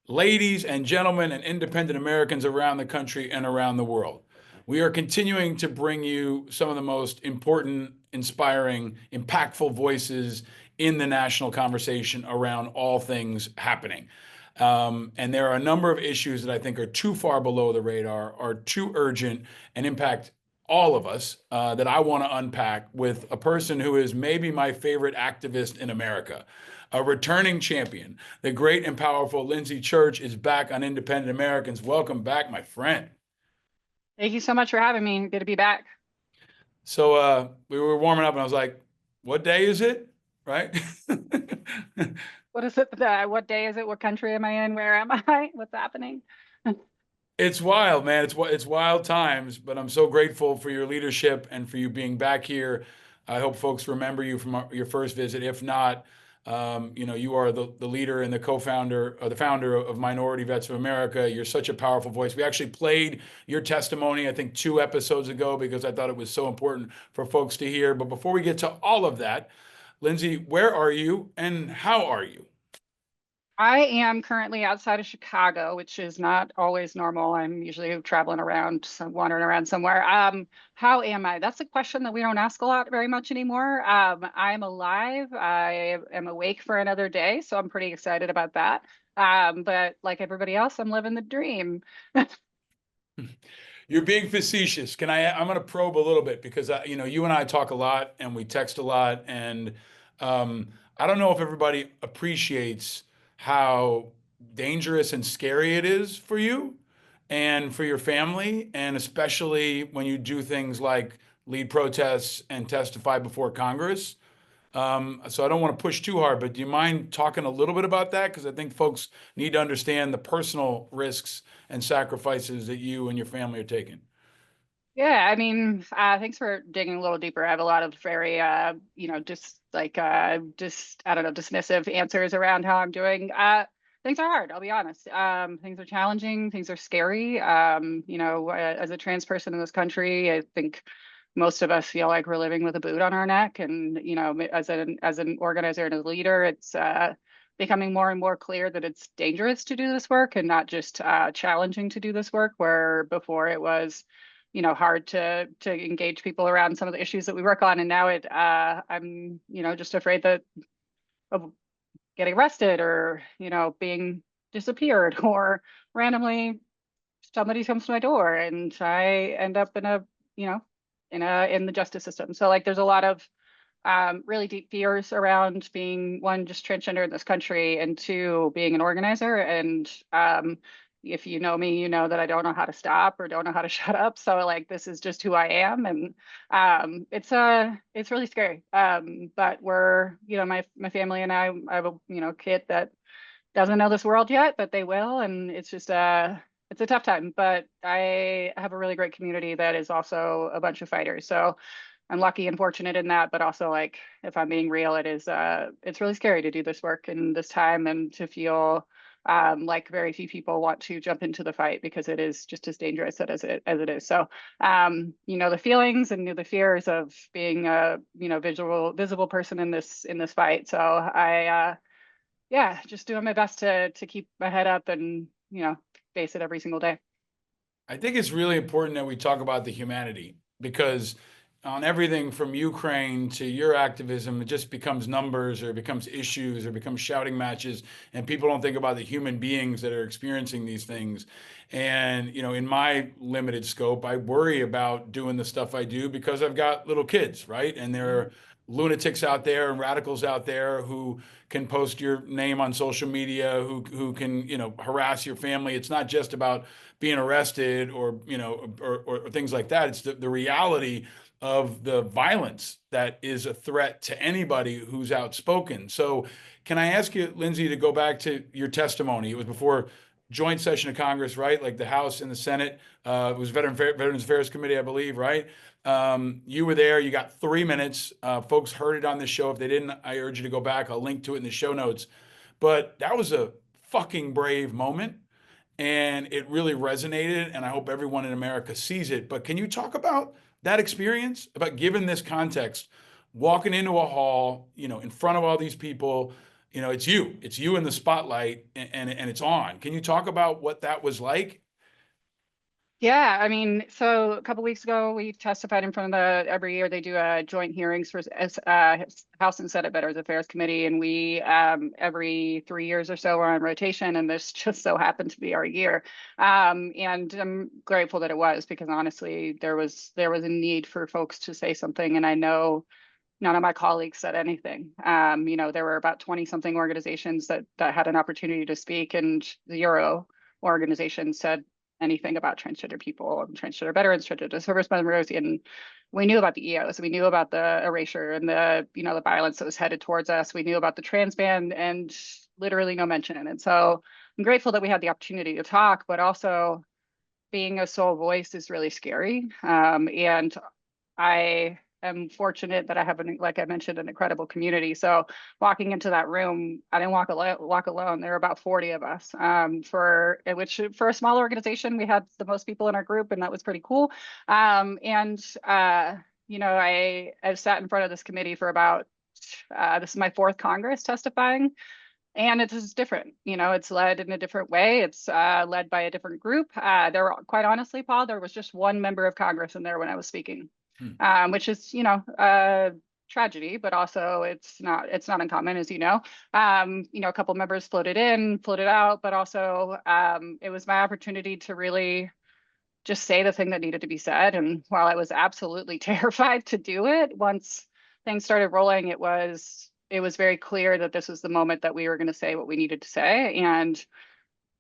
Ladies and gentlemen and independent Americans around the country and around the world. We are continuing to bring you some of the most important, inspiring, impactful voices in the national conversation around all things happening. And there are a number of issues that I think are too far below the radar, are too urgent, and impact all of us that I want to unpack with a person who is maybe my favorite activist in America, a returning champion. The great and powerful Lindsay Church is back on Independent Americans. Welcome back, my friend. Thank you so much for having me. Good to be back. So we were warming up, and I was like, "What day is it?" Right? What is it? What day is it? What country am I in? Where am I? What's happening? It's wild, man. It's wild times, but I'm so grateful for your leadership and for you being back here. I hope folks remember you from your first visit. If not, you are the leader and the co-founder or the founder of Minority Vets of America. You're such a powerful voice. We actually played your testimony, I think, 2 episodes ago because I thought it was so important for folks to hear. But before we get to all of that, Lindsay, where are you and how are you? I am currently outside of Chicago, which is not always normal. I'm usually traveling around, wandering around somewhere. How am I? That's a question that we don't ask a lot very much anymore. I'm alive. I am awake for another day, so I'm pretty excited about that. But like everybody else, I'm living the dream. You're being facetious. I'm going to probe a little bit because you and I talk a lot and we text a lot, and I don't know if everybody appreciates how dangerous and scary it is for you and for your family, and especially when you do things like lead protests and testify before Congress. So I don't want to push too hard, but do you mind talking a little bit about that? Because I think folks need to understand the personal risks and sacrifices that you and your family are taking. Yeah, I mean, thanks for digging a little deeper. I have a lot of very, I don't know, dismissive answers around how I'm doing. Things are hard, I'll be honest. Things are challenging, things are scary. As a trans person in this country, I think most of us feel like we're living with a boot on our neck. And, as an organizer and a leader, it's becoming more and more clear that it's dangerous to do this work and not just challenging to do this work, where before it was hard to engage people around some of the issues that we work on. And now I'm, just afraid that of getting arrested or, being disappeared or randomly somebody comes to my door and I end up you know, in the justice system. So like there's a lot of really deep fears around being, one, just transgender in this country, and two, being an organizer. And if you know me, you know that I don't know how to stop or don't know how to shut up. So like this is just who I am, and it's really scary. But we're, my family and I have a kid that doesn't know this world yet, but they will, and it's just it's a tough time. But I have a really great community that is also a bunch of fighters. So I'm lucky and fortunate in that, but also, like, if I'm being real, it's really scary to do this work in this time and to feel like very few people want to jump into the fight because it is just as dangerous as it is. So the feelings and the fears of being a visible person in this fight. So yeah, just doing my best to keep my head up and face it every single day. I think it's really important that we talk about the humanity because on everything from Ukraine to your activism, it just becomes numbers or it becomes issues or becomes shouting matches, and people don't think about the human beings that are experiencing these things. And in my limited scope, I worry about doing the stuff I do because I've got little kids, right? And there are lunatics out there and radicals out there who can post your name on social media, who can harass your family. It's not just about being arrested or or things like that. It's the reality of the violence that is a threat to anybody who's outspoken. So, can I ask you, Lindsay, to go back to your testimony? It was before joint session of Congress, right? Like the House and the Senate. It was Veterans Affairs Committee, I believe, right? You were there. You got 3 minutes. Folks heard it on the show. If they didn't, I urge you to go back. I'll link to it in the show notes. But that was a fucking brave moment, and it really resonated, and I hope everyone in America sees it. But can you talk about that experience, about given this context, walking into a hall, in front of all these people, it's you in the spotlight, and it's on. Can you talk about what that was like? Yeah, I mean, so a couple weeks ago, we testified in front of every year they do joint hearings for House and Senate Veterans Affairs Committee, and we every 3 years or so are on rotation, and this just so happened to be our year. And I'm grateful that it was, because honestly, there was a need for folks to say something, and I know none of my colleagues said anything. There were about 20 something organizations that had an opportunity to speak, and 0 organizations said anything about transgender people, transgender veterans, transgender service members. And we knew about the EOs, we knew about the erasure and the violence that was headed towards us. We knew about the trans ban, and literally no mention. And so I'm grateful that we had the opportunity to talk, but also being a sole voice is really scary. And I am fortunate that I have, like I mentioned, an incredible community. So walking into that room, I didn't walk alone. There were about 40 of us. For a small organization, we had the most people in our group, and that was pretty cool. And I've sat in front of this committee for about this is my 4th Congress testifying. And it is different, it's led in a different way. It's led by a different group. Quite honestly, Paul, there was just one member of Congress in there when I was speaking, Hmm. which is, a tragedy, but also it's not uncommon, as you know. A couple members floated in, floated out, but also it was my opportunity to really just say the thing that needed to be said. And while I was absolutely terrified to do it, once things started rolling, it was very clear that this was the moment that we were going to say what we needed to say. And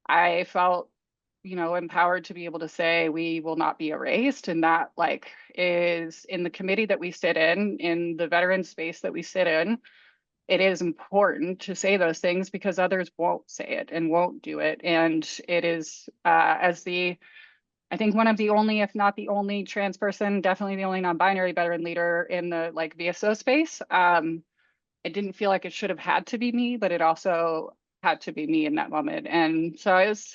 I felt, empowered to be able to say we will not be erased. And that is in the committee that we sit in the veteran space that we sit in. It is important to say those things because others won't say it and won't do it. And it is I think one of the only, if not the only trans person, definitely the only non-binary veteran leader in the VSO space. It didn't feel like it should have had to be me, but it also had to be me in that moment. And so it was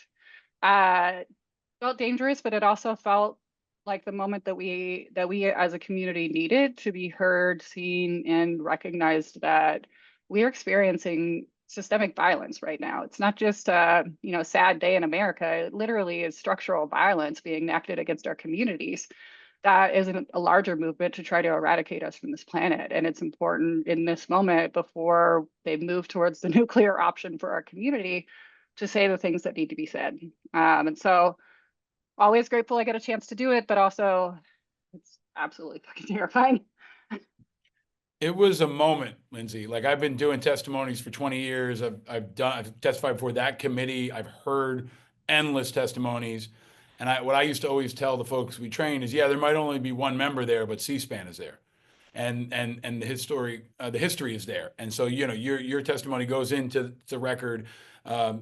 felt dangerous, but it also felt like the moment that we as a community needed to be heard, seen, and recognized that we're experiencing systemic violence right now. It's not just a sad day in America. It literally is structural violence being enacted against our communities. That isn't a larger movement to try to eradicate us from this planet. And it's important in this moment, before they move towards the nuclear option for our community, to say the things that need to be said. And so always grateful I get a chance to do it, but also it's absolutely fucking terrifying. It was a moment, Lindsay. Like, I've been doing testimonies for 20 years. I've testified before that committee. I've heard endless testimonies. And what I used to always tell the folks we train is, yeah, there might only be one member there, but C-SPAN is there. And the history is there. And so, your testimony goes into the record.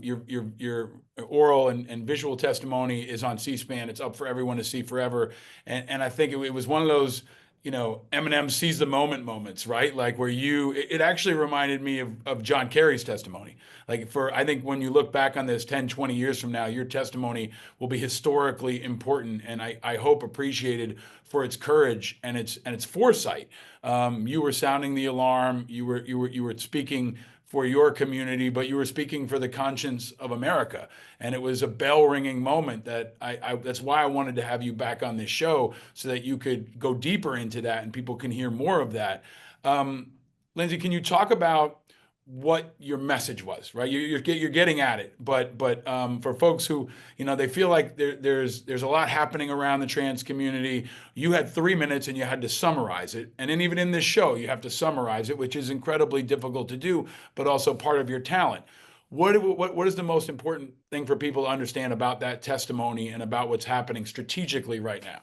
Your oral and visual testimony is on C-SPAN. It's up for everyone to see forever. And I think it was one of those, Eminem seize the moment moments, right? Like, where it actually reminded me of John Kerry's testimony. Like, I think when you look back on this 10, 20 years from now, your testimony will be historically important, and I hope appreciated for its courage and its foresight. You were sounding the alarm. You were speaking for your community, but you were speaking for the conscience of America. And it was a bell ringing moment that's why I wanted to have you back on this show, so that you could go deeper into that and people can hear more of that. Um, Lindsay, can you talk about what your message was? Right, you're getting at it, but for folks who they feel like there's a lot happening around the trans community. You had 3 minutes and you had to summarize it, and then even in this show you have to summarize it, which is incredibly difficult to do, but also part of your talent. What is the most important thing for people to understand about that testimony and about what's happening strategically right now?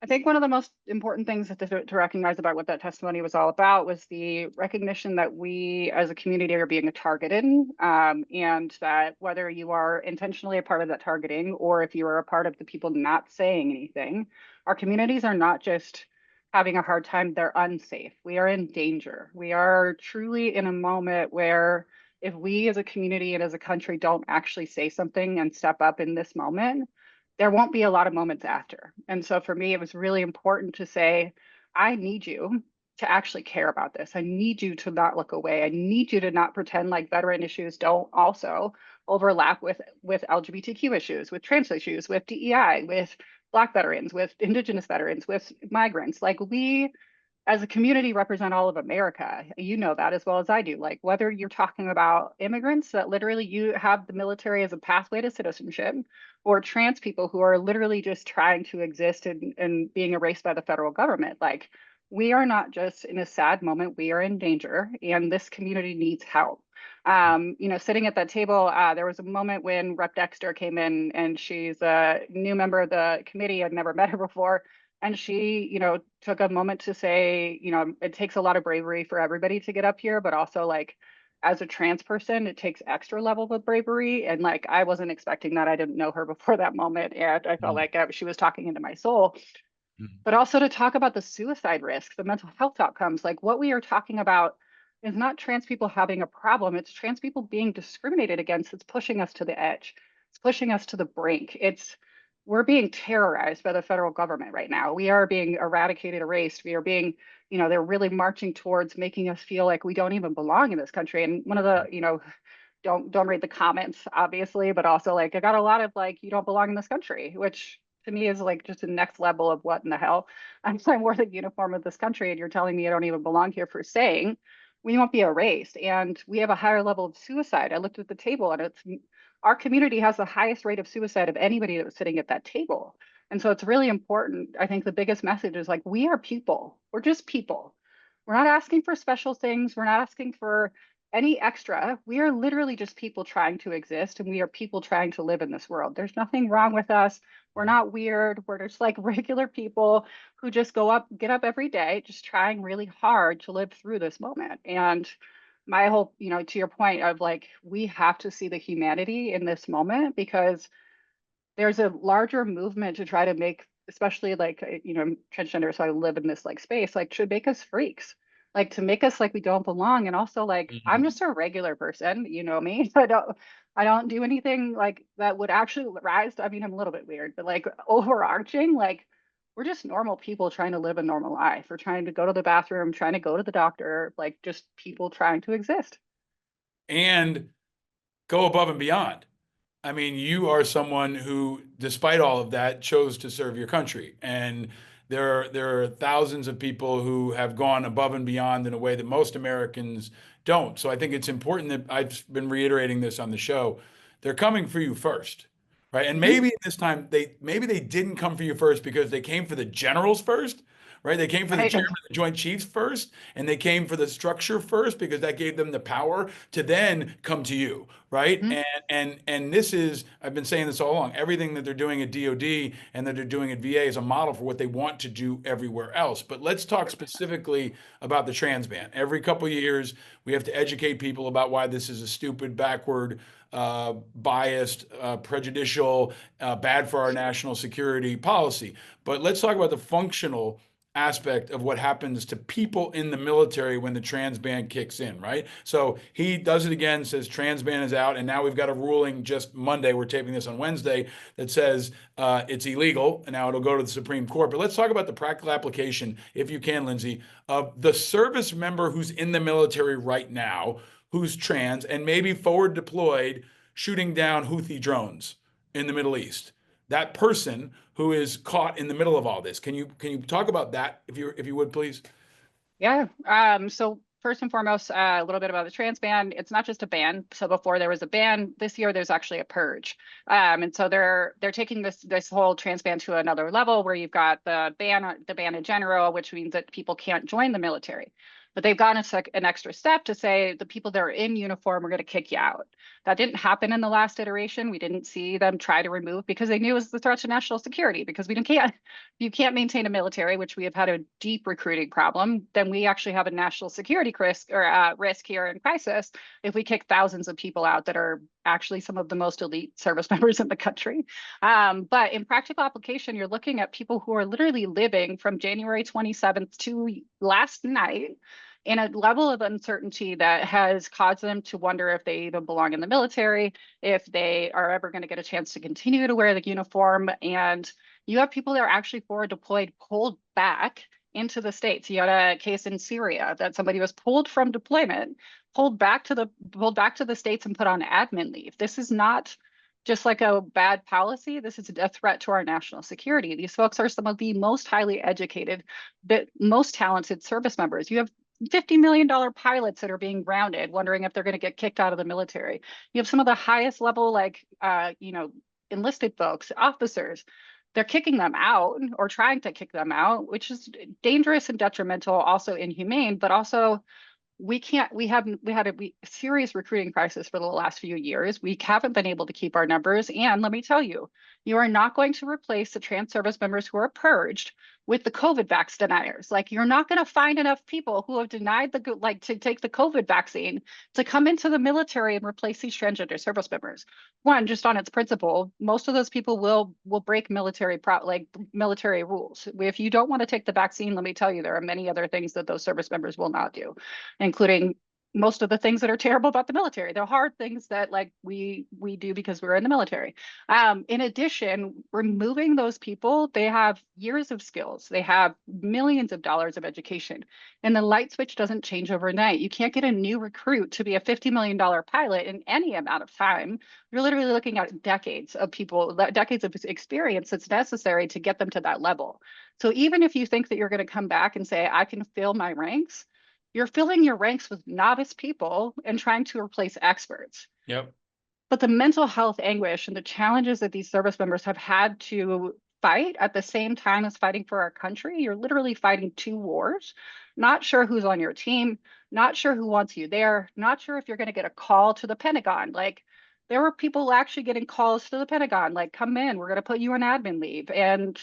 I think one of the most important things to recognize about what that testimony was all about was the recognition that we as a community are being targeted, and that whether you are intentionally a part of that targeting or if you are a part of the people not saying anything, our communities are not just having a hard time, they're unsafe. We are in danger. We are truly in a moment where if we as a community and as a country don't actually say something and step up in this moment, there won't be a lot of moments after. And so for me, it was really important to say, I need you to actually care about this. I need you to not look away. I need you to not pretend like veteran issues don't also overlap with LGBTQ issues, with trans issues, with DEI, with Black veterans, with Indigenous veterans, with migrants. Like we as a community represent all of America. You know that as well as I do. Like whether you're talking about immigrants that literally you have the military as a pathway to citizenship, or trans people who are literally just trying to exist and being erased by the federal government. Like we are not just in a sad moment, we are in danger and this community needs help. Sitting at that table, there was a moment when Rep Dexter came in and she's a new member of the committee. I'd never met her before. And she, took a moment to say, it takes a lot of bravery for everybody to get up here, but also like as a trans person, it takes extra level of bravery. And like, I wasn't expecting that. I didn't know her before that moment. And I felt like she was talking into my soul, but also to talk about the suicide risk, the mental health outcomes. Like what we are talking about is not trans people having a problem. It's trans people being discriminated against. It's pushing us to the edge. It's pushing us to the brink. We're being terrorized by the federal government right now. We are being eradicated, erased. We are being, they're really marching towards making us feel like we don't even belong in this country. And one of the, don't read the comments, obviously, but also like I got a lot of like, you don't belong in this country, which to me is like just the next level of what in the hell. I wore the uniform of this country and you're telling me I don't even belong here for saying we won't be erased. And we have a higher level of suicide. I looked at the table and our community has the highest rate of suicide of anybody that was sitting at that table. And so it's really important. I think the biggest message is like, we are people. We're just people. We're not asking for special things. We're not asking for any extra. We are literally just people trying to exist and we are people trying to live in this world. There's nothing wrong with us. We're not weird. We're just like regular people who just get up every day, just trying really hard to live through this moment. And my whole, to your point of like, we have to see the humanity in this moment because there's a larger movement to try to make, especially like, transgender, so I live in this like space, like should make us freaks, like to make us like we don't belong. And also like, I'm just a regular person, you know me. I don't do anything like that would actually rise to, I mean, I'm a little bit weird, but like overarching, like we're just normal people trying to live a normal life. We're trying to go to the bathroom, trying to go to the doctor, like just people trying to exist. And go above and beyond. I mean, you are someone who, despite all of that, chose to serve your country. And there are thousands of people who have gone above and beyond in a way that most Americans don't. So I think it's important that I've been reiterating this on the show. They're coming for you first, right? And Mhm. maybe this time maybe they didn't come for you first because they came for the generals first, right? They came for the Right. chairman of the Joint Chiefs first, and they came for the structure first because that gave them the power to then come to you, right? Mhm. And this is, I've been saying this all along, everything that they're doing at DoD and that they're doing at VA is a model for what they want to do everywhere else. But let's talk specifically about the trans ban. Every couple of years, we have to educate people about why this is a stupid, backward, biased, prejudicial, bad for our national security policy. But let's talk about the functional aspect of what happens to people in the military when the trans ban kicks in, right? So he does it again, says trans ban is out, and now we've got a ruling just Monday. We're taping this on Wednesday that says it's illegal, and now it'll go to the Supreme Court. But let's talk about the practical application, if you can, Lindsay, of the service member who's in the military right now, who's trans and maybe forward deployed, shooting down Houthi drones in the Middle East. That person who is caught in the middle of all this. Can you talk about that if you would please? Yeah. So first and foremost, a little bit about the trans ban. It's not just a ban. So before there was a ban, this year there's actually a purge. And so they're taking this whole trans ban to another level where you've got the ban in general, which means that people can't join the military. But they've gone an extra step to say the people that are in uniform, we're going to kick you out. That didn't happen in the last iteration. We didn't see them try to remove because they knew it was the threat to national security. Because you can't maintain a military, which we have had a deep recruiting problem, then we actually have a national security risk here in crisis if we kick thousands of people out that are actually some of the most elite service members in the country. But in practical application, you're looking at people who are literally living from January 27th to last night in a level of uncertainty that has caused them to wonder if they even belong in the military, if they are ever going to get a chance to continue to wear the uniform. And you have people that are actually forward deployed pulled back into the States. You had a case in Syria that somebody was pulled from deployment, pulled back to the States and put on admin leave. This is not just like a bad policy. This is a threat to our national security. These folks are some of the most highly educated, but most talented service members. You have $50 million pilots that are being grounded, wondering if they're going to get kicked out of the military. You have some of the highest level, like, enlisted folks, officers. They're kicking them out or trying to kick them out, which is dangerous and detrimental, also inhumane, but also we had a serious recruiting crisis for the last few years. We haven't been able to keep our numbers. And let me tell you, you are not going to replace the trans service members who are purged with the COVID vax deniers. Like, you're not going to find enough people who have denied to take the COVID vaccine to come into the military and replace these transgender service members. One, just on its principle, most of those people will break military rules. If you don't want to take the vaccine, let me tell you, there are many other things that those service members will not do, including most of the things that are terrible about the military. They're hard things that, like, we do because we're in the military. In addition, removing those people, they have years of skills, they have millions of dollars of education, and the light switch doesn't change overnight. You can't get a new recruit to be a $50 million pilot in any amount of time. You're literally looking at decades of experience that's necessary to get them to that level. So even if you think that you're going to come back and say, I can fill my ranks, you're filling your ranks with novice people and trying to replace experts. Yep. But the mental health anguish and the challenges that these service members have had to fight at the same time as fighting for our country, you're literally fighting two wars, not sure who's on your team, not sure who wants you there, not sure if you're going to get a call to the Pentagon. Like, there were people actually getting calls to the Pentagon, like, come in, we're going to put you on admin leave. And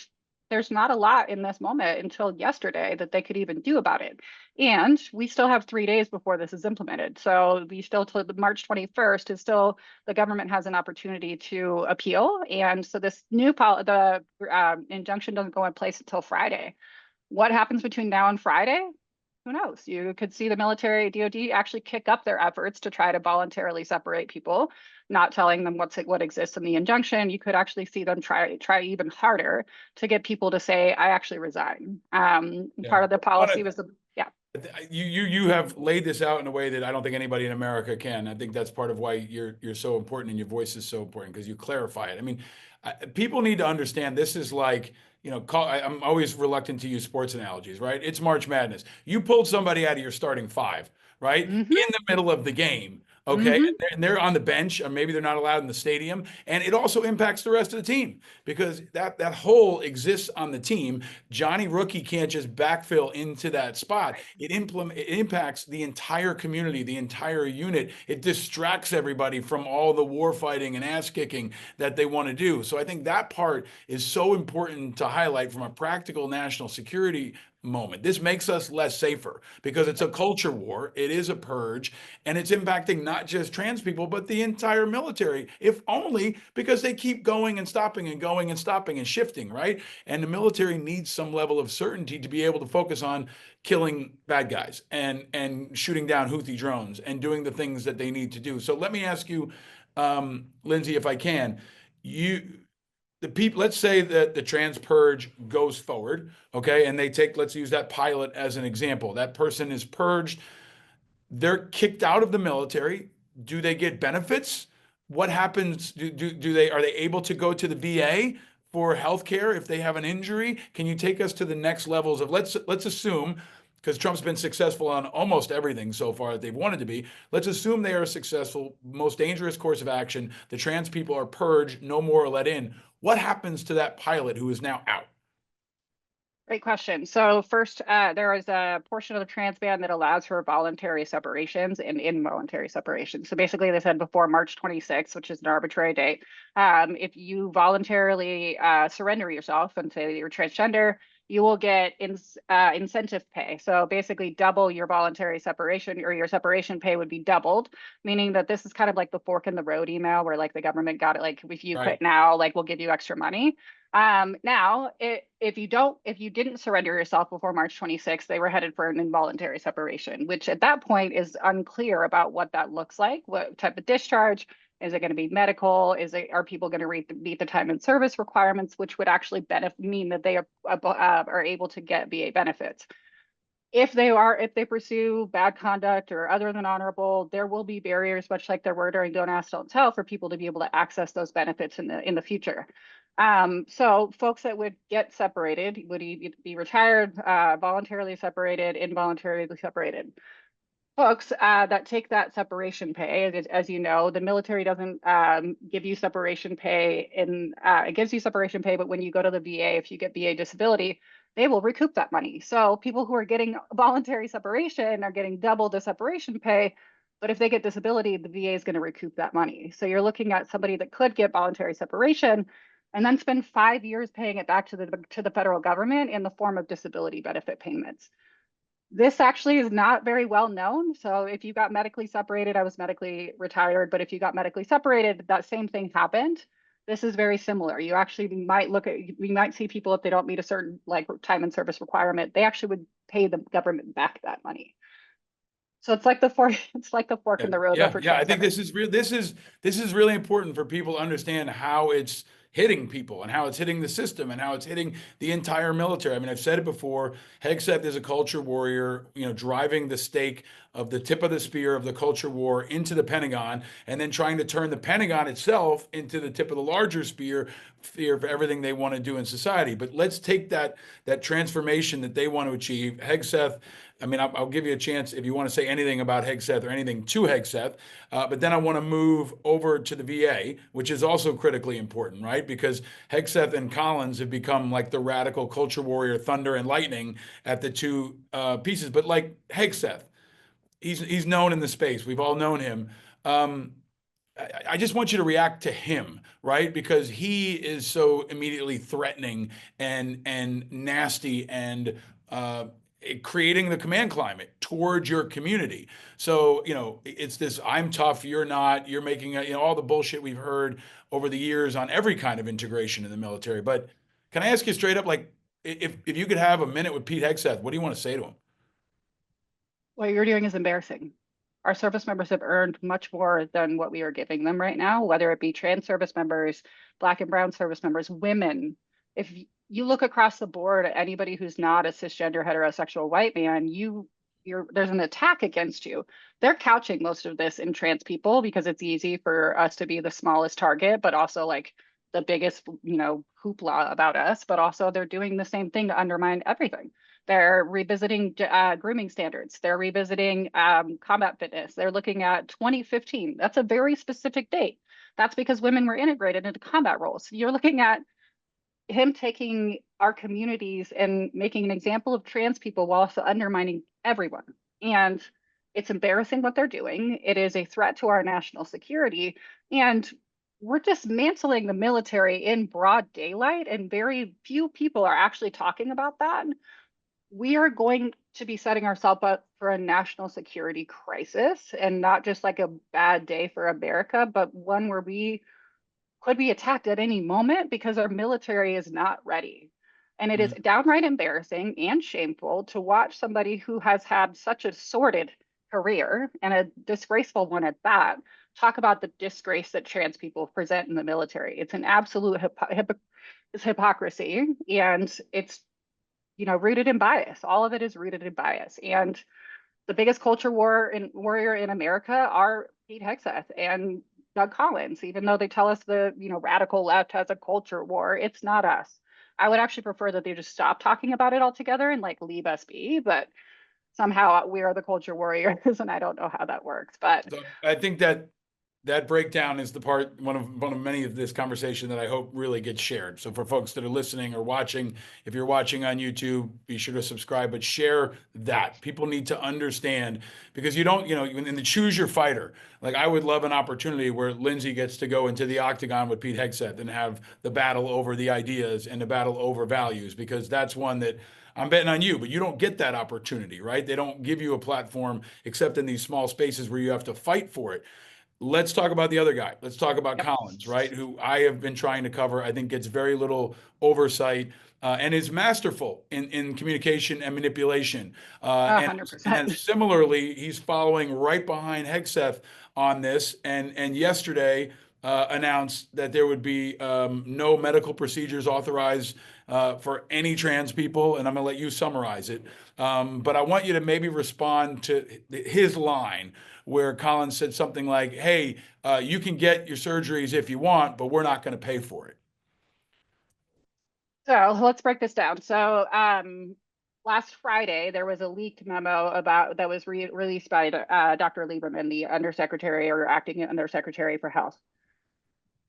there's not a lot in this moment until yesterday that they could even do about it. And we still have 3 days before this is implemented. So we still, till March 21st is still, the government has an opportunity to appeal. And so this injunction doesn't go in place until Friday. What happens between now and Friday? Who knows? You could see the military, DoD, actually kick up their efforts to try to voluntarily separate people, not telling them what exists in the injunction. You could actually see them try even harder to get people to say, I actually resign. Yeah. Part of the policy was You have laid this out in a way that I don't think anybody in America can. I think that's part of why you're so important and your voice is so important, because you clarify it. I mean, people need to understand this is like, I'm always reluctant to use sports analogies, right? It's March Madness. You pulled somebody out of your starting five, right? In the middle of the game. Okay, and they're on the bench, or maybe they're not allowed in the stadium, and it also impacts the rest of the team, because that hole exists on the team. Johnny Rookie can't just backfill into that spot. It impacts the entire community, the entire unit. It distracts everybody from all the war fighting and ass kicking that they want to do. So I think that part is so important to highlight from a practical national security moment. This makes us less safer because it's a culture war. It is a purge, and it's impacting not just trans people, but the entire military, if only because they keep going and stopping and going and stopping and shifting, right? And the military needs some level of certainty to be able to focus on killing bad guys and shooting down Houthi drones and doing the things that they need to do. So let me ask you, Lindsay, if I can, the people, let's say that the trans purge goes forward, okay, and let's use that pilot as an example. That person is purged, they're kicked out of the military. Do they get benefits? What happens? Are they able to go to the VA for healthcare if they have an injury? Can you take us to the next levels of, let's assume, because Trump's been successful on almost everything so far that they've wanted to be. Let's assume they are successful. Most dangerous course of action. The trans people are purged, no more let in. What happens to that pilot who is now out? Great question. So first, there is a portion of the trans ban that allows for voluntary separations and involuntary separations. So basically, they said before March 26th, which is an arbitrary date, if you voluntarily surrender yourself and say that you're transgender, you will get incentive pay. So basically double your voluntary separation, or your separation pay would be doubled, meaning that this is kind of like the fork in the road email where, like, the government got it, like, if you quit now, like, we'll give you extra money. Now, if you didn't surrender yourself before March 26th, they were headed for an involuntary separation, which at that point is unclear about what that looks like, what type of discharge, Is it going to be medical? Are people going to meet the time and service requirements, which would actually mean that they are able to get VA benefits? If they pursue bad conduct or other than honorable, there will be barriers, much like there were during Don't Ask, Don't Tell, for people to be able to access those benefits in the future. So folks that would get separated would either be retired, voluntarily separated, involuntarily separated. Folks that take that separation pay, as you know, the military doesn't give you separation pay. It gives you separation pay, but when you go to the VA, if you get VA disability, they will recoup that money. So people who are getting voluntary separation are getting double the separation pay. But if they get disability, the VA is going to recoup that money. So you're looking at somebody that could get voluntary separation and then spend 5 years paying it back to the federal government in the form of disability benefit payments. This actually is not very well known. So if you got medically separated, I was medically retired, but if you got medically separated, that same thing happened. This is very similar. You actually we might see people, if they don't meet a certain like time and service requirement, they actually would pay the government back that money. So it's like the fork in the road, but for Yeah. I think trans. this is really important for people to understand how it's hitting people and how it's hitting the system and how it's hitting the entire military. I mean, I've said it before, Hegseth is a culture warrior, driving the stake of the tip of the spear of the culture war into the Pentagon, and then trying to turn the Pentagon itself into the tip of the larger spear for everything they want to do in society. But let's take that transformation that they want to achieve. Hegseth, I mean, I'll give you a chance if you want to say anything about Hegseth or anything to Hegseth, but then I want to move over to the VA, which is also critically important, right? Because Hegseth and Collins have become like the radical culture warrior, thunder and lightning at the two pieces. But like Hegseth, he's known in the space. We've all known him. I just want you to react to him, right? Because he is so immediately threatening and nasty and creating the command climate towards your community. So, it's this I'm tough, you're not, you're making all the bullshit we've heard over the years on every kind of integration in the military. But can I ask you straight up, like, if you could have a minute with Pete Hegseth, what do you want to say to him? What you're doing is embarrassing. Our service members have earned much more than what we are giving them right now, whether it be trans service members, Black and brown service members, women. If you look across the board at anybody who's not a cisgender heterosexual white man, there's an attack against you. They're couching most of this in trans people because it's easy for us to be the smallest target, but also like the biggest, hoopla about us. But also they're doing the same thing to undermine everything. They're revisiting grooming standards. They're revisiting combat fitness. They're looking at 2015. That's a very specific date. That's because women were integrated into combat roles. You're looking at him taking our communities and making an example of trans people while also undermining everyone. And it's embarrassing what they're doing. It is a threat to our national security. And we're dismantling the military in broad daylight, and very few people are actually talking about that. We are going to be setting ourselves up for a national security crisis, and not just like a bad day for America, but one where we could be attacked at any moment because our military is not ready. And it is Mm. downright embarrassing and shameful to watch somebody who has had such a sordid career, and a disgraceful one at that, talk about the disgrace that trans people present in the military. It's an absolute hypocrisy, and it's rooted in bias. All of it is rooted in bias. And the biggest culture warrior in America are Pete Hegseth and Doug Collins. Even though they tell us the radical left has a culture war, it's not us. I would actually prefer that they just stop talking about it altogether and like leave us be. But somehow we are the culture warriors, and I don't know how that works. But So I think that breakdown is the part, one of many of this conversation that I hope really gets shared. So for folks that are listening or watching, if you're watching on YouTube, be sure to subscribe, but share that. People need to understand, because you don't, in the choose your fighter, like I would love an opportunity where Lindsay gets to go into the octagon with Pete Hegseth and have the battle over the ideas and the battle over values, because that's one that I'm betting on you, but you don't get that opportunity, right? They don't give you a platform except in these small spaces where you have to fight for it. Let's talk about the other guy. Let's talk about yep. Collins, right? Who I have been trying to cover. I think gets very little oversight. and is masterful in communication and manipulation. a And hundred and then percent. similarly, he's following right behind Hegseth on this. And yesterday announced that there would be no medical procedures authorized for any trans people. And I'm going to let you summarize it. But I want you to maybe respond to his line where Colin said something like, "Hey, you can get your surgeries if you want, but we're not going to pay for it." So let's break this down. So last Friday, there was a leaked memo about that was released by Dr. Lieberman, the Undersecretary or Acting Undersecretary for Health.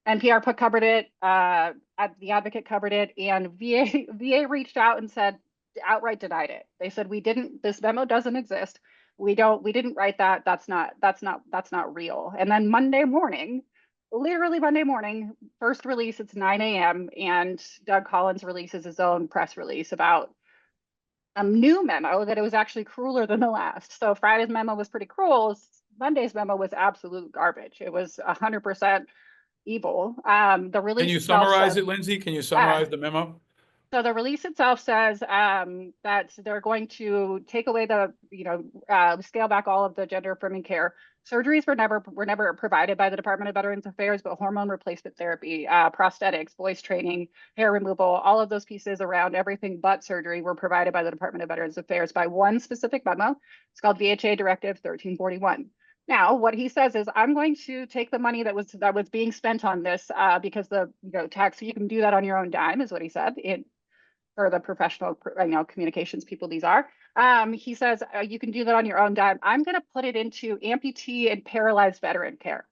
NPR covered it, the Advocate covered it, and VA reached out and said, outright denied it. They said, we didn't, this memo doesn't exist. We didn't write that. That's not real. And then Monday morning, literally Monday morning, first release, it's 9 a.m. and Doug Collins releases his own press release about a new memo that it was actually crueler than the last. So Friday's memo was pretty cruel. Monday's memo was absolute garbage. It was 100% evil. The Can release you itself summarize says, it, Lindsay? Can you yeah, summarize the memo? so the release itself says that they're going to take away the, scale back all of the gender affirming care. Surgeries were never provided by the Department of Veterans Affairs, but hormone replacement therapy, prosthetics, voice training, hair removal, all of those pieces around everything but surgery were provided by the Department of Veterans Affairs by one specific memo. It's called VHA Directive 1341. Now, what he says is, I'm going to take the money that was being spent on this because the tax, you can do that on your own dime, is what he said. For the professional, communications people these are. He says, you can do that on your own dime. I'm going to put it into amputee and paralyzed veteran care.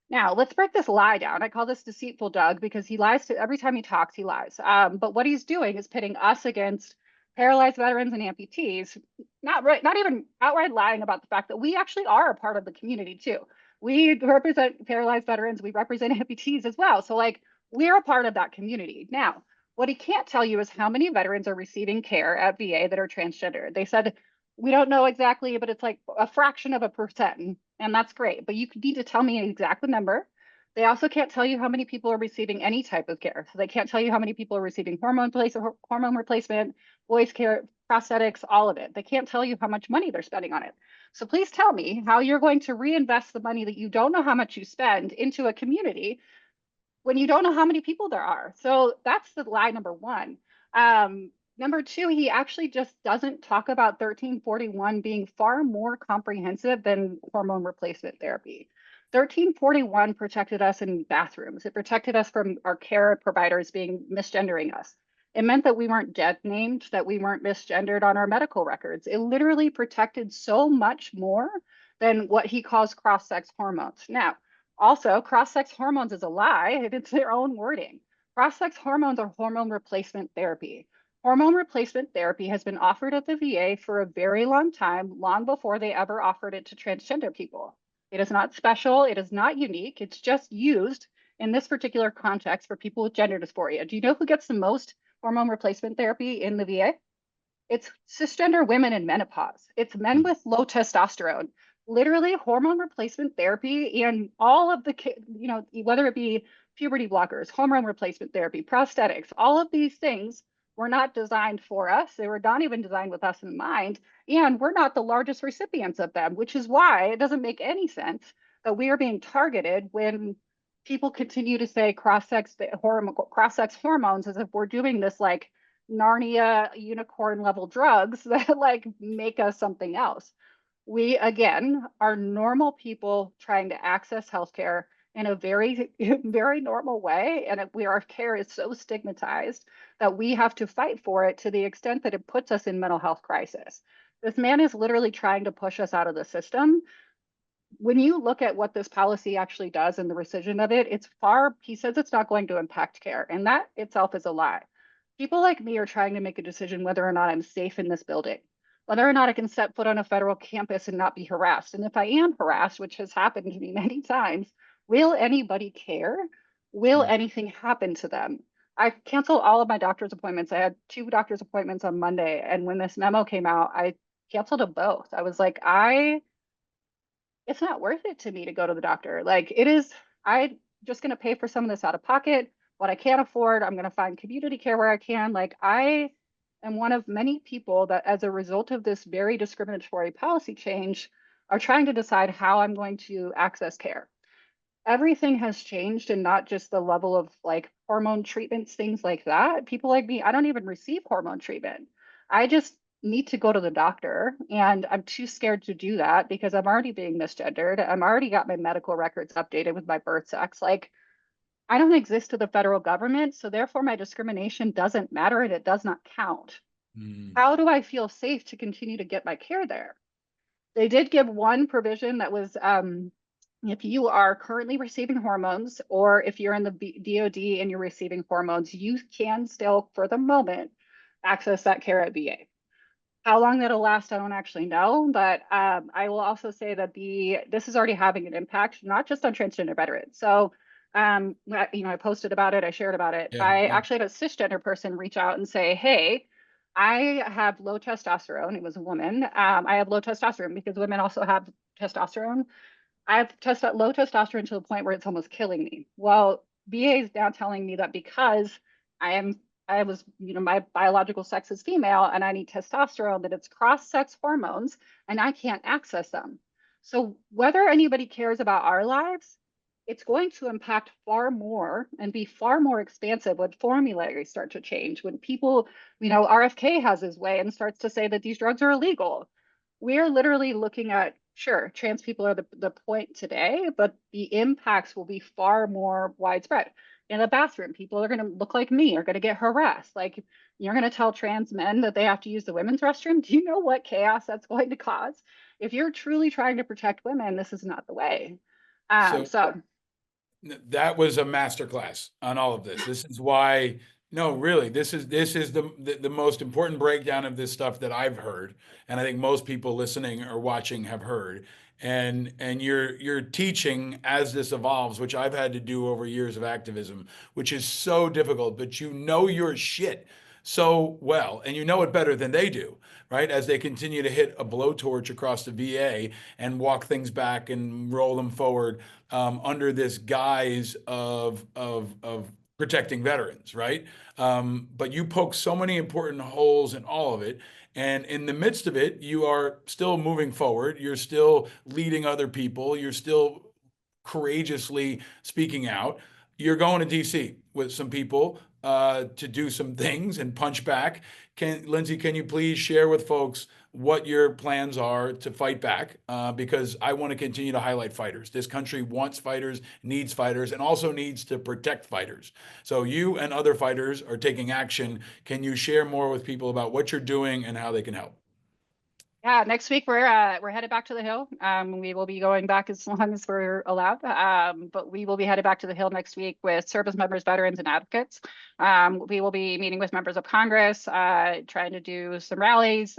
Now, let's break this lie down. I call this deceitful Doug because he lies to every time he talks, he lies. But what he's doing is pitting us against paralyzed veterans and amputees, not even outright lying about the fact that we actually are a part of the community too. We represent paralyzed veterans, we represent amputees as well. So like we're a part of that community. Now, what he can't tell you is how many veterans are receiving care at VA that are transgender. They said, we don't know exactly, but it's like a fraction of a percent. And that's great. But you need to tell me an exact number. They also can't tell you how many people are receiving any type of care. So they can't tell you how many people are receiving hormone replacement, voice care, prosthetics, all of it. They can't tell you how much money they're spending on it. So please tell me how you're going to reinvest the money that you don't know how much you spend into a community when you don't know how many people there are. So that's the lie number one. Number two, he actually just doesn't talk about 1341 being far more comprehensive than hormone replacement therapy. 1341 protected us in bathrooms. It protected us from our care providers being misgendering us. It meant that we weren't dead named, that we weren't misgendered on our medical records. It literally protected so much more than what he calls cross-sex hormones. Now, also, cross-sex hormones is a lie. It's their own wording. Cross-sex hormones are hormone replacement therapy. Hormone replacement therapy has been offered at the VA for a very long time, long before they ever offered it to transgender people. It is not special. It is not unique. It's just used in this particular context for people with gender dysphoria. Do you know who gets the most hormone replacement therapy in the VA? It's cisgender women in menopause. It's men with low testosterone. Literally, hormone replacement therapy and all of the, whether it be puberty blockers, hormone replacement therapy, prosthetics, all of these things were not designed for us. They were not even designed with us in mind. And we're not the largest recipients of them, which is why it doesn't make any sense that we are being targeted when people continue to say cross-sex hormones as if we're doing this like Narnia unicorn level drugs that like make us something else. We again are normal people trying to access healthcare in a very, very normal way. And our care is so stigmatized that we have to fight for it to the extent that it puts us in mental health crisis. This man is literally trying to push us out of the system. When you look at what this policy actually does and the rescission of it, he says it's not going to impact care. And that itself is a lie. People like me are trying to make a decision whether or not I'm safe in this building, whether or not I can set foot on a federal campus and not be harassed. And if I am harassed, which has happened to me many times, will anybody care? Will Mm. anything happen to them? I canceled all of my doctor's appointments. I had 2 doctor's appointments on Monday. And when this memo came out, I canceled them both. I was like, it's not worth it to me to go to the doctor. Like it is, I'm just going to pay for some of this out of pocket. What I can't afford, I'm going to find community care where I can. Like, I am one of many people that, as a result of this very discriminatory policy change, are trying to decide how I'm going to access care. Everything has changed, and not just the level of like hormone treatments, things like that. People like me, I don't even receive hormone treatment. I just need to go to the doctor, and I'm too scared to do that because I'm already being misgendered. I'm already got my medical records updated with my birth sex. Like, I don't exist to the federal government, so therefore my discrimination doesn't matter and it does not count. Mm. How do I feel safe to continue to get my care there? They did give one provision that was if you are currently receiving hormones, or if you're in the DoD and you're receiving hormones, you can still, for the moment, access that care at VA. How long that'll last, I don't actually know, but I will also say that this is already having an impact, not just on transgender veterans. So, I posted about it, I shared about it. Yeah, I yeah. actually had a cisgender person reach out and say, "Hey, I have low testosterone." It was a woman. I have low testosterone because women also have testosterone. I have low testosterone to the point where it's almost killing me. Well, VA is now telling me that because I am, I was, my biological sex is female and I need testosterone, that it's cross-sex hormones and I can't access them. So whether anybody cares about our lives, it's going to impact far more and be far more expansive when formularies start to change, when people, RFK has his way and starts to say that these drugs are illegal. We're literally looking at, sure, trans people are the point today, but the impacts will be far more widespread. In the bathroom, people are going to look like me, are going to get harassed. Like, you're going to tell trans men that they have to use the women's restroom. Do you know what chaos that's going to cause? If you're truly trying to protect women, this is not the way. So So that was a masterclass on all of this. This is why, no, really, this is the most important breakdown of this stuff that I've heard, and I think most people listening or watching have heard. And you're teaching as this evolves, which I've had to do over years of activism, which is so difficult, but you know your shit so well, and you know it better than they do, right? As they continue to hit a blowtorch across the VA and walk things back and roll them forward under this guise of protecting veterans, right? But you poke so many important holes in all of it. And in the midst of it, you are still moving forward. You're still leading other people. You're still courageously speaking out. You're going to DC with some people to do some things and punch back. Lindsay, can you please share with folks what your plans are to fight back? Because I want to continue to highlight fighters. This country wants fighters, needs fighters, and also needs to protect fighters. So you and other fighters are taking action. Can you share more with people about what you're doing and how they can help? yeah, next week we're headed back to the Hill. We will be going back as long as we're allowed. But we will be headed back to the Hill next week with service members, veterans, and advocates. We will be meeting with members of Congress, trying to do some rallies,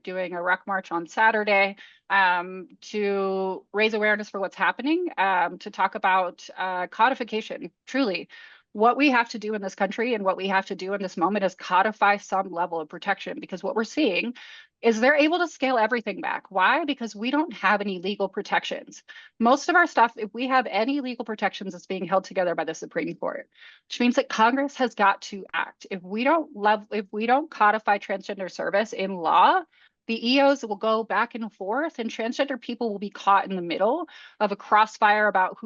doing a ruck march on Saturday, to raise awareness for what's happening, to talk about codification. Truly, what we have to do in this country and what we have to do in this moment is codify some level of protection, because what we're seeing is they're able to scale everything back. Why? Because we don't have any legal protections. Most of our stuff, if we have any legal protections, it's being held together by the Supreme Court, which means that Congress has got to act. If we don't codify transgender service in law, the EOs will go back and forth, and transgender people will be caught in the middle of a crossfire about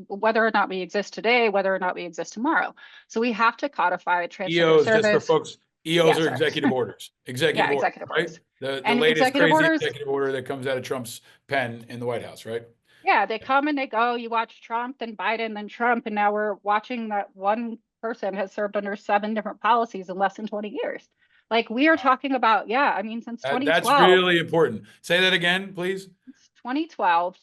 whether or not we exist today, whether or not we exist tomorrow. So we have to codify transgender EOs, just for service. folks, EOs Yeah, are sorry. executive orders. Yeah, Executive orders, executive right? orders. The And latest executive crazy orders, executive order that comes out of Trump's pen in the White House, right? yeah, they come and they go. You watch Trump, then Biden, then Trump, and now we're watching that one person has served under 7 different policies in less than 20 years. Like, we are talking about, yeah, I mean, since That's 2012, really important. Say that again, please. 2012,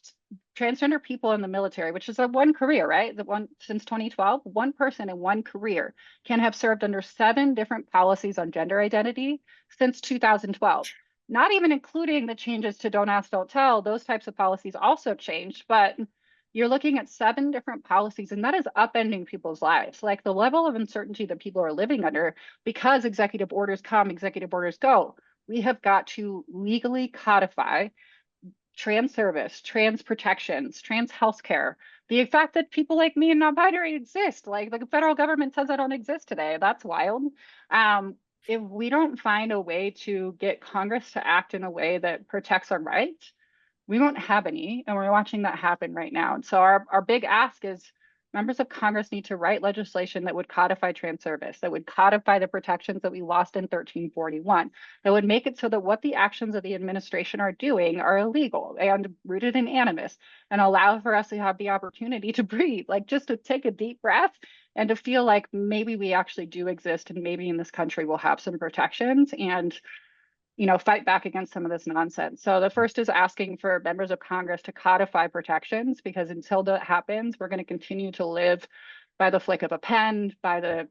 transgender people in the military, which is a one career, right? The one since 2012, one person in one career can have served under 7 different policies on gender identity since 2012. Not even including the changes to Don't Ask, Don't Tell. Those types of policies also changed, but you're looking at 7 different policies, and that is upending people's lives. Like, the level of uncertainty that people are living under because executive orders come, executive orders go. We have got to legally codify trans service, trans protections, trans healthcare, the fact that people like me and non-binary exist, like the federal government says I don't exist today. That's wild. If we don't find a way to get Congress to act in a way that protects our rights, we won't have any, and we're watching that happen right now. And so our big ask is members of Congress need to write legislation that would codify trans service, that would codify the protections that we lost in 1341, that would make it so that what the actions of the administration are doing are illegal and rooted in animus, and allow for us to have the opportunity to breathe, like just to take a deep breath and to feel like maybe we actually do exist, and maybe in this country we'll have some protections and fight back against some of this nonsense. So the first is asking for members of Congress to codify protections, because until that happens, we're going to continue to live by the flick of a pen, by the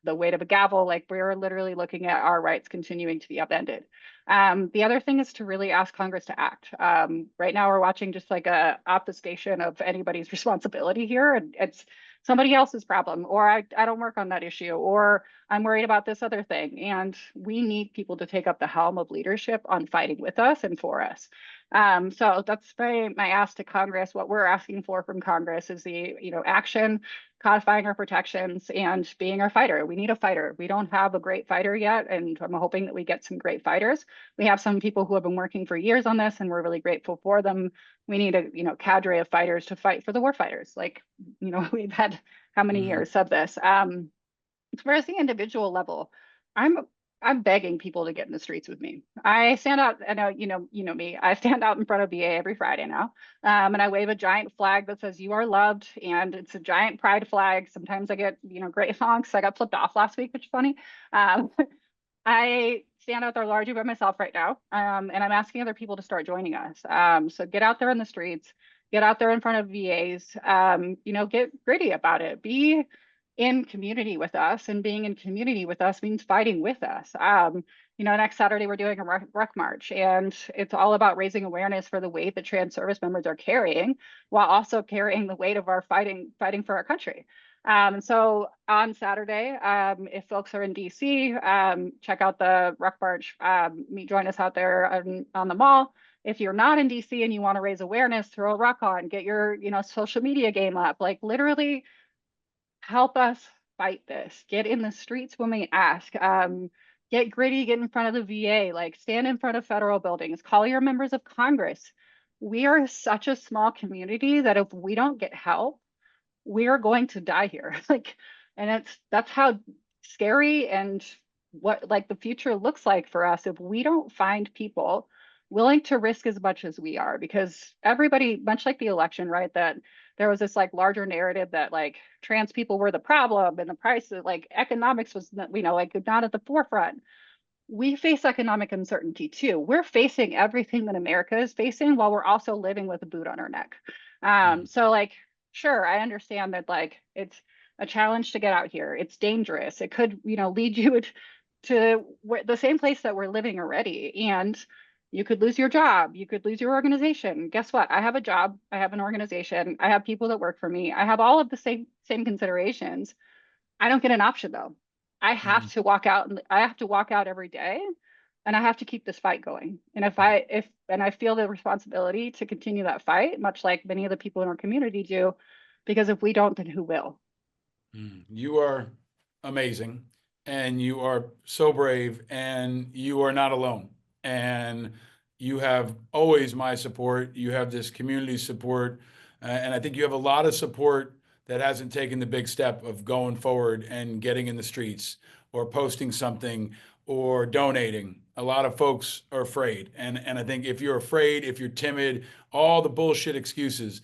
weight of a gavel. Like, we're literally looking at our rights continuing to be upended. The other thing is to really ask Congress to act. Right now, we're watching just like a obfuscation of anybody's responsibility here, and it's somebody else's problem, or I don't work on that issue, or I'm worried about this other thing. And we need people to take up the helm of leadership on fighting with us and for us. So that's my ask to Congress. What we're asking for from Congress is the action, codifying our protections, and being our fighter. We need a fighter. We don't have a great fighter yet, and I'm hoping that we get some great fighters. We have some people who have been working for years on this, and we're really grateful for them. We need a cadre of fighters to fight for the war fighters. Like, we've had how many years of this. Whereas the individual level, I'm begging people to get in the streets with me. I stand out, I know you know me. I stand out in front of VA every Friday now, and I wave a giant flag that says "You are loved," and it's a giant pride flag. Sometimes I get great honks. I got flipped off last week, which is funny. I stand out there largely by myself right now, and I'm asking other people to start joining us. So get out there in the streets, get out there in front of VAs. Get gritty about it. Be in community with us, and being in community with us means fighting with us. Next Saturday we're doing a ruck march, and it's all about raising awareness for the weight that trans service members are carrying, while also carrying the weight of our fighting for our country. So on Saturday, if folks are in DC, check out the ruck march. Join us out there on the mall. If you're not in DC and you want to raise awareness, throw a ruck on, get your social media game up. Like, literally help us fight this. Get in the streets when we ask. Get gritty, get in front of the VA, like stand in front of federal buildings, call your members of Congress. We are such a small community that if we don't get help, we are going to die here. And that's how scary and what the future looks like for us if we don't find people willing to risk as much as we are. Because everybody, much like the election, right, that there was this larger narrative that trans people were the problem, and the price of economics was not at the forefront. We face economic uncertainty too. We're facing everything that America is facing, while we're also living with a boot on our neck. So sure, I understand that it's a challenge to get out here. It's dangerous. It could lead you to the same place that we're living already, and you could lose your job. You could lose your organization. Guess what? I have a job. I have an organization. I have people that work for me. I have all of the same considerations. I don't get an option though. I have to walk out, and I have to walk out every day, and I have to keep this fight going. And I feel the responsibility to continue that fight, much like many of the people in our community do, because if we don't, then who will? You are amazing, and you are so brave, and you are not alone. And you have always my support. You have this community support, and I think you have a lot of support that hasn't taken the big step of going forward and getting in the streets or posting something or donating. A lot of folks are afraid, and I think if you're afraid, if you're timid, all the bullshit excuses,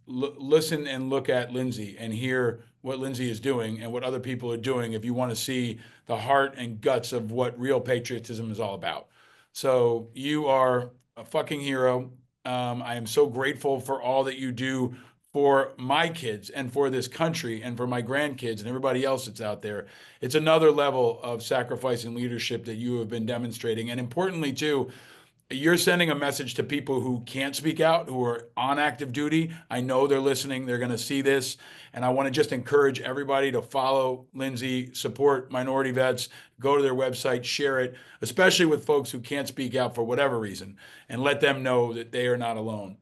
listen and look at Lindsay and hear what Lindsay is doing and what other people are doing if you want to see the heart and guts of what real patriotism is all about. So you are a fucking hero. I am so grateful for all that you do for my kids and for this country and for my grandkids and everybody else that's out there. It's another level of sacrifice and leadership that you have been demonstrating. And importantly, too, you're sending a message to people who can't speak out, who are on active duty. I know they're listening. They're going to see this. And I want to just encourage everybody to follow Lindsay, support minority vets, go to their website, share it, especially with folks who can't speak out for whatever reason, and let them know that they are not alone.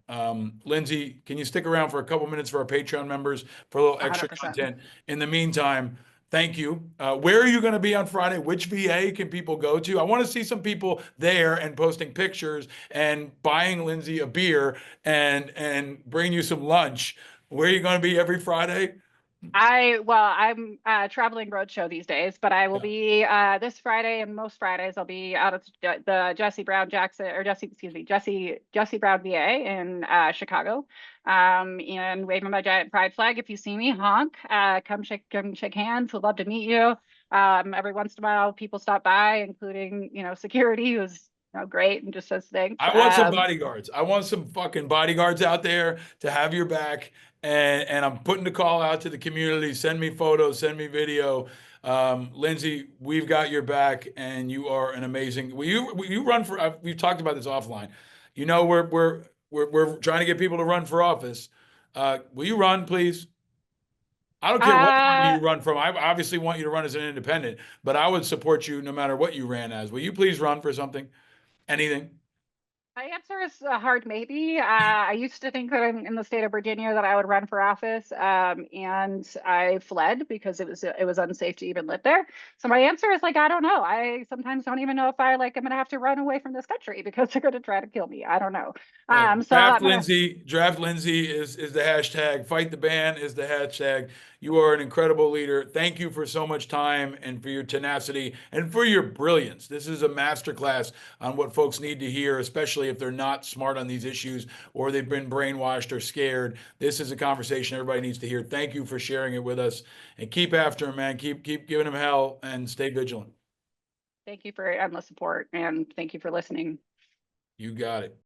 Lindsay, can you stick around for a couple minutes for our Patreon members for a little extra 100%. content? In the meantime, thank you. Where are you going to be on Friday? Which VA can people go to? I want to see some people there and posting pictures and buying Lindsay a beer and bring you some lunch. Where are you going to be every Friday? I'm traveling roadshow these days, but I will Yeah. be this Friday and most Fridays I'll be out at the Jesse Brown Jackson or Jesse, excuse me, Jesse Brown VA in Chicago. And waving my giant pride flag. If you see me, honk, come shake hands. Would love to meet you. Every once in a while people stop by, including, security, who's great and just says thanks. I want some bodyguards. I want some fucking bodyguards out there to have your back. And I'm putting the call out to the community. Send me photos, send me video. Lindsay, we've got your back, and you are an amazing. Will you run for? We've talked about this offline. We're trying to get people to run for office. Will you run, please? I don't care what party Uh, you run from. I obviously want you to run as an independent, but I would support you no matter what you ran as. Will you please run for something? Anything? My answer is a hard maybe. I used to think that in the state of Virginia that I would run for office, and I fled because it was unsafe to even live there. So my answer is like I don't know. I sometimes don't even know if I'm gonna have to run away from this country because they're gonna try to kill me. I don't know. Right. So I'm gonna. Draft Lindsay is the hashtag. Fight the ban is the hashtag. You are an incredible leader. Thank you for so much time and for your tenacity and for your brilliance. This is a masterclass on what folks need to hear, especially if they're not smart on these issues or they've been brainwashed or scared. This is a conversation everybody needs to hear. Thank you for sharing it with us, and keep after him, man. Keep giving him hell and stay vigilant. Thank you for endless support and thank you for listening. You got it.